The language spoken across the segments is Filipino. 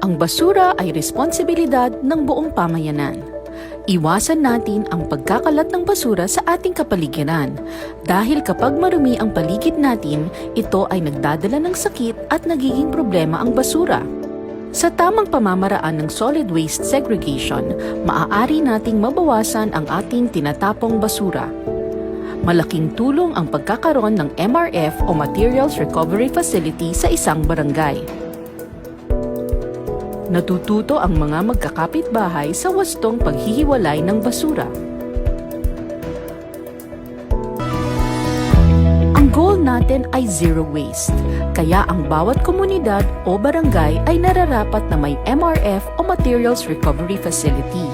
Ang basura ay responsibilidad ng buong pamayanan. Iwasan natin ang pagkakalat ng basura sa ating kapaligiran dahil kapag marumi ang paligid natin, ito ay nagdadala ng sakit at nagiging problema ang basura. Sa tamang pamamaraan ng solid waste segregation, maaari nating mabawasan ang ating tinatapong basura. Malaking tulong ang pagkakaroon ng MRF o Materials Recovery Facility sa isang barangay. Natututo ang mga magkakapitbahay sa wastong paghihiwalay ng basura. Ang goal natin ay zero waste, kaya ang bawat komunidad o barangay ay nararapat na may MRF o Materials Recovery Facility.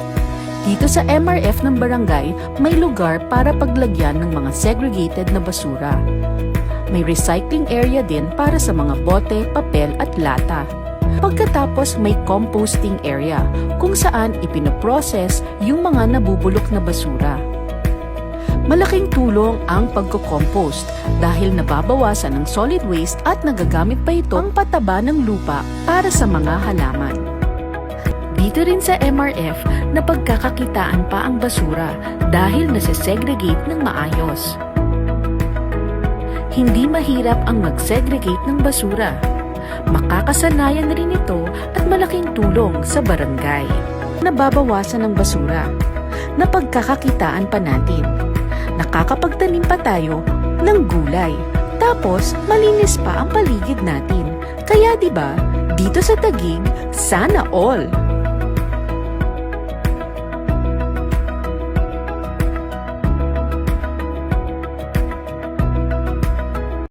Dito sa MRF ng barangay, may lugar para paglagyan ng mga segregated na basura. May recycling area din para sa mga bote, papel at lata. Pagkatapos may composting area kung saan ipinoprocess yung mga nabubulok na basura. Malaking tulong ang pagko-compost dahil nababawasan ng solid waste at nagagamit pa ito ang pataba ng lupa para sa mga halaman. Dito rin sa MRF na pagkakakitaan pa ang basura dahil nasesegregate ng maayos. Hindi mahirap ang mag-segregate ng basura. Makakasanayan na rin ito at malaking tulong sa barangay. Nababawasan ang basura. Napagkakakitaan pa natin. Nakakapagtanim pa tayo ng gulay. Tapos, malinis pa ang paligid natin. Kaya 'di ba, dito sa Taguig, sana all!